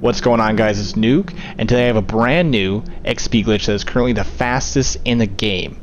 What's going on, guys? It's Nuke, and today I have a brand new XP glitch that is currently the fastest in the game.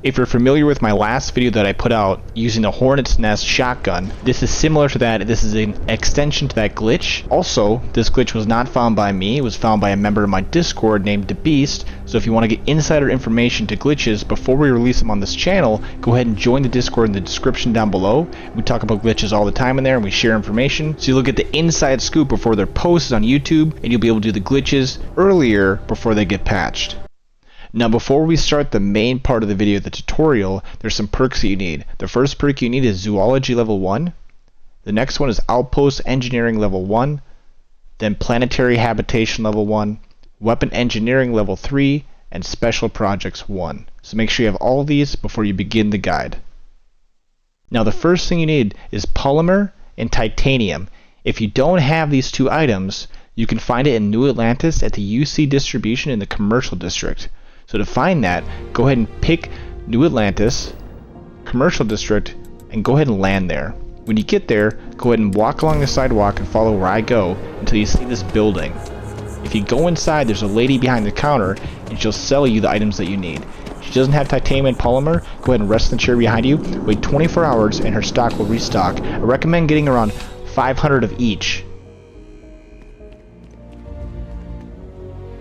If you're familiar with my last video that I put out using the Hornet's Nest shotgun, this is similar to that. This is an extension to that glitch. Also, this glitch was not found by me. It was found by a member of my Discord named dabeast. So if you want to get insider information to glitches before we release them on this channel, go ahead and join the Discord in the description down below. We talk about glitches all the time in there, and we share information. So you'll get the inside scoop before they're posted on YouTube, and you'll be able to do the glitches earlier before they get patched. Now, before we start the main part of the video, the tutorial, there's some perks that you need. The first perk you need is Zoology level 1. The next one is Outpost Engineering level 1. Then Planetary Habitation level 1. Weapon Engineering level 3. And Special Projects 1. So make sure you have all of these before you begin the guide. Now, the first thing you need is Polymer and Titanium. If you don't have these two items, you can find it in New Atlantis at the UC distribution in the Commercial District. So to find that, go ahead and pick New Atlantis, Commercial District, and go ahead and land there. When you get there, go ahead and walk along the sidewalk and follow where I go until you see this building. If you go inside, there's a lady behind the counter, and she'll sell you the items that you need. If she doesn't have titanium and polymer, go ahead and rest in the chair behind you, wait 24 hours, and her stock will restock. I recommend getting around 500 of each.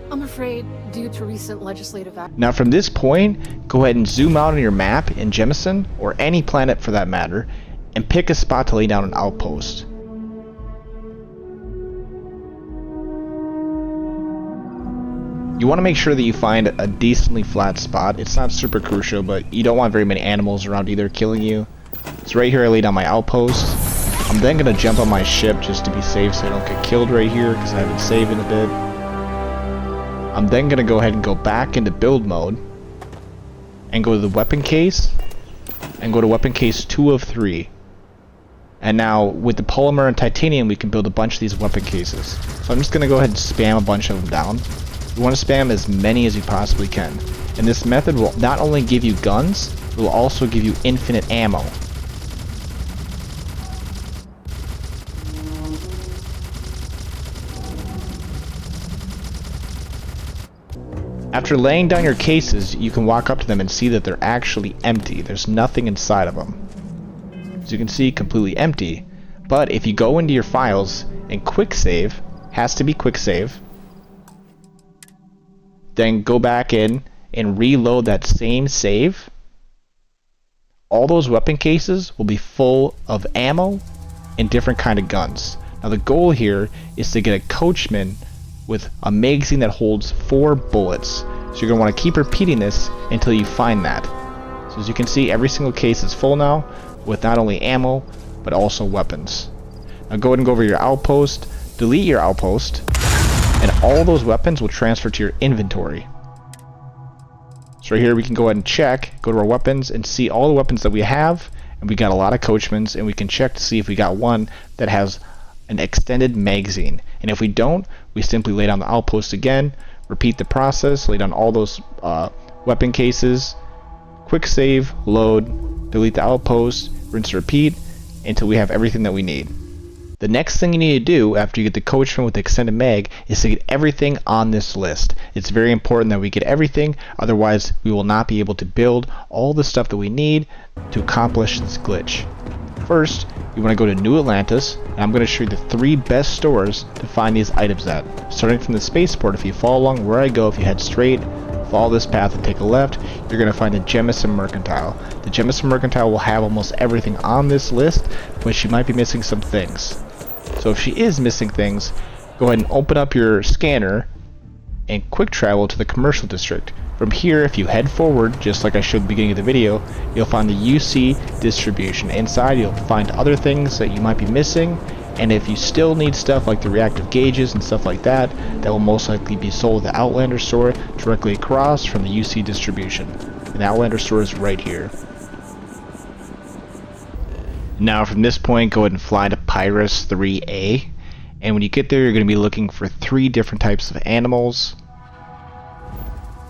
I'm afraid, due to recent legislative action. Now from this point, go ahead and zoom out on your map in Jemison, or any planet for that matter, and pick a spot to lay down an outpost. You want to make sure that you find a decently flat spot. It's not super crucial, but you don't want very many animals around either killing you. So right here I lay down my outpost. I'm then going to jump on my ship just to be safe so I don't get killed right here, because I haven't saved in a bit. I'm then going to go ahead and go back into build mode and go to the weapon case and go to weapon case 2 of 3. And now with the polymer and titanium we can build a bunch of these weapon cases. So I'm just going to go ahead and spam a bunch of them down. You want to spam as many as you possibly can. And this method will not only give you guns, it will also give you infinite ammo. After laying down your cases, you can walk up to them and see that they're actually empty. There's nothing inside of them. As you can see, completely empty. But if you go into your files and quick save, has to be quick save, then go back in and reload that same save, all those weapon cases will be full of ammo and different kind of guns. Now the goal here is to get a coachman with a magazine that holds 4 bullets. So you're going to want to keep repeating this until you find that. So as you can see, every single case is full now with not only ammo but also weapons. Now go ahead and go over your outpost, delete your outpost, and all those weapons will transfer to your inventory. So right here we can go ahead and check, go to our weapons and see all the weapons that we have, and we got a lot of coachmans, and we can check to see if we got one that has an extended magazine. And if we don't, we simply lay down the outpost again, repeat the process, lay down all those weapon cases, quick save, load, delete the outpost, rinse and repeat until we have everything that we need. The next thing you need to do after you get the coachman with the extended mag is to get everything on this list. It's very important that we get everything, otherwise we will not be able to build all the stuff that we need to accomplish this glitch. First, you want to go to New Atlantis, and I'm going to show you the 3 best stores to find these items at. Starting from the spaceport, if you follow along where I go, if you head straight, follow this path and take a left, you're going to find the Jemison Mercantile. The Jemison Mercantile will have almost everything on this list, but she might be missing some things. So if she is missing things, go ahead and open up your scanner and quick travel to the Commercial District. From here, if you head forward, just like I showed at the beginning of the video, you'll find the UC distribution. Inside, you'll find other things that you might be missing, and if you still need stuff like the reactive gauges and stuff like that, that will most likely be sold at the Outlander store directly across from the UC distribution. And the Outlander store is right here. Now from this point, go ahead and fly to Pyrus 3A. And when you get there, you're going to be looking for 3 different types of animals.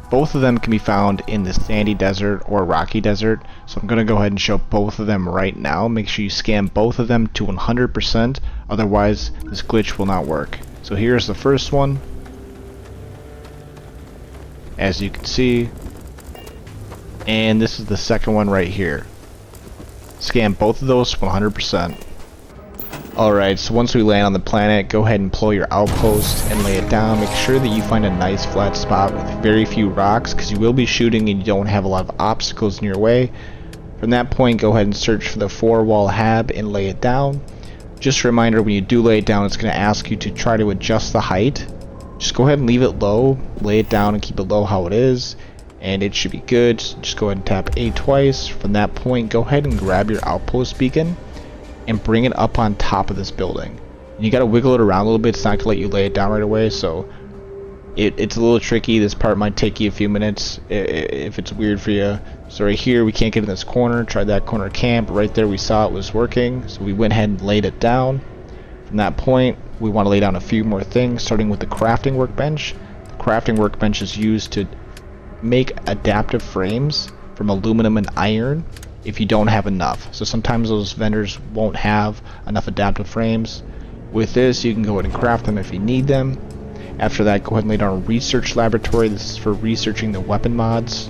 Both of them can be found in the sandy desert or rocky desert, so I'm going to go ahead and show both of them right now. Make sure you scan both of them to 100%, otherwise this glitch will not work. So here's the first one. As you can see, and this is the second one right here. Scan both of those 100%. Alright, so once we land on the planet, go ahead and pull your outpost and lay it down. Make sure that you find a nice flat spot with very few rocks, because you will be shooting and you don't have a lot of obstacles in your way. From that point, go ahead and search for the 4-wall hab and lay it down. Just a reminder, when you do lay it down, it's going to ask you to try to adjust the height. Just go ahead and leave it low, lay it down and keep it low how it is, and it should be good. Just go ahead and tap A twice. From that point, go ahead and grab your outpost beacon and bring it up on top of this building. And you gotta wiggle it around a little bit. It's not gonna let you lay it down right away, so it's a little tricky. This part might take you a few minutes if it's weird for you. So right here, we can't get in this corner. Tried that corner camp. Right there, we saw it was working, so we went ahead and laid it down. From that point, we want to lay down a few more things, starting with the crafting workbench. The crafting workbench is used to make adaptive frames from aluminum and iron if you don't have enough. So sometimes those vendors won't have enough adaptive frames. With this, you can go ahead and craft them if you need them. After that, go ahead and lay down a research laboratory. This is for researching the weapon mods.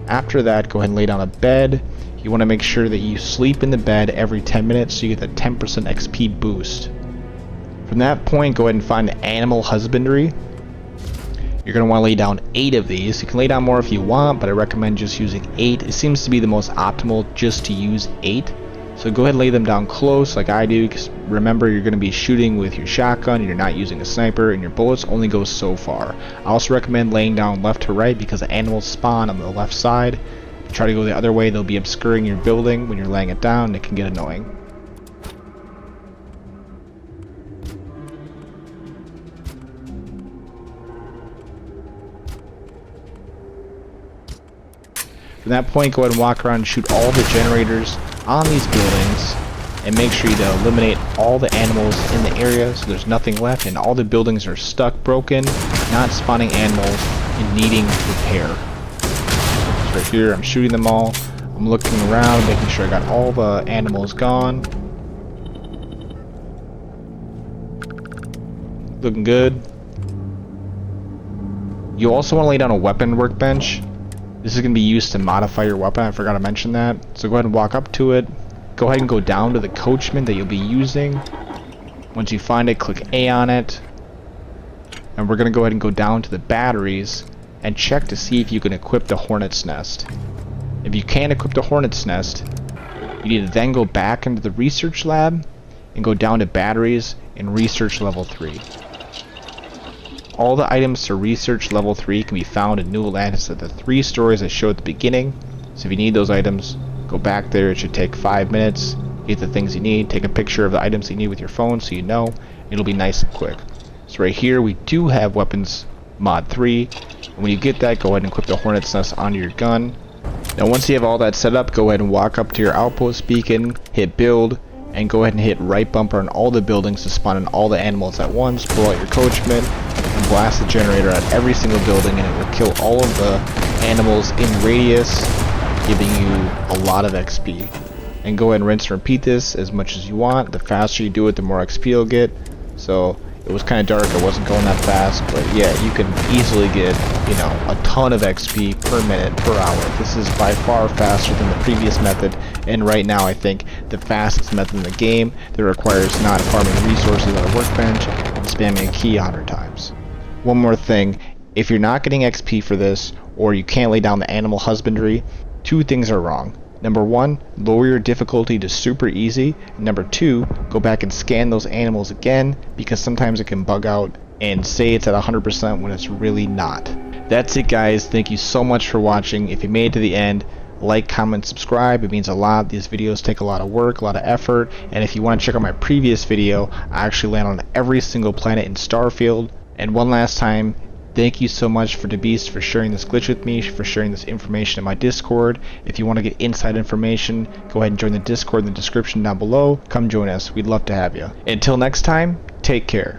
After that, go ahead and lay down a bed. You want to make sure that you sleep in the bed every 10 minutes so you get the 10% XP boost. From that point, go ahead and find animal husbandry. You're going to want to lay down 8 of these. You can lay down more if you want, but I recommend just using 8. It seems to be the most optimal just to use 8. So go ahead and lay them down close like I do, because remember, you're going to be shooting with your shotgun and you're not using a sniper, and your bullets only go so far. I also recommend laying down left to right because the animals spawn on the left side. If you try to go the other way, they'll be obscuring your building when you're laying it down, and it can get annoying. From that point, go ahead and walk around and shoot all the generators on these buildings, and make sure you eliminate all the animals in the area so there's nothing left and all the buildings are stuck, broken, not spawning animals, and needing repair. So right here, I'm shooting them all. I'm looking around, making sure I got all the animals gone. Looking good. You also want to lay down a weapon workbench. This is going to be used to modify your weapon. I forgot to mention that. So go ahead and walk up to it. Go ahead and go down to the coachman that you'll be using. Once you find it, click A on it. And we're going to go ahead and go down to the batteries and check to see if you can equip the hornet's nest. If you can't equip the hornet's nest, you need to then go back into the research lab and go down to batteries and research level 3. All the items to research level 3 can be found in New Atlantis at the 3 stories I showed at the beginning. So if you need those items, go back there. It should take 5 minutes. Get the things you need. Take a picture of the items you need with your phone so you know. It'll be nice and quick. So right here we do have weapons mod 3. And when you get that, go ahead and equip the hornet's nest onto your gun. Now once you have all that set up, go ahead and walk up to your outpost beacon, hit build, and go ahead and hit right bumper on all the buildings to spawn in all the animals at once. Pull out your coachman and blast the generator at every single building, and it will kill all of the animals in radius, giving you a lot of XP. And go ahead and rinse and repeat this as much as you want. The faster you do it, the more XP you'll get. So it was kind of dark, I wasn't going that fast, but yeah, you can easily get, you know, a ton of XP per minute, per hour. This is by far faster than the previous method, and right now I think the fastest method in the game that requires not farming resources on a workbench and spamming a key 100 times. One more thing, if you're not getting XP for this, or you can't lay down the animal husbandry, 2 things are wrong. Number 1, lower your difficulty to super easy. Number 2, go back and scan those animals again, because sometimes it can bug out and say it's at 100% when it's really not. That's it, guys. Thank you so much for watching. If you made it to the end, like, comment, subscribe. It means a lot. These videos take a lot of work, a lot of effort, and if you want to check out my previous video, I actually land on every single planet in Starfield. And one last time, thank you so much for dabeast for sharing this glitch with me, for sharing this information in my Discord. If you want to get inside information, go ahead and join the Discord in the description down below. Come join us. We'd love to have you. Until next time, take care.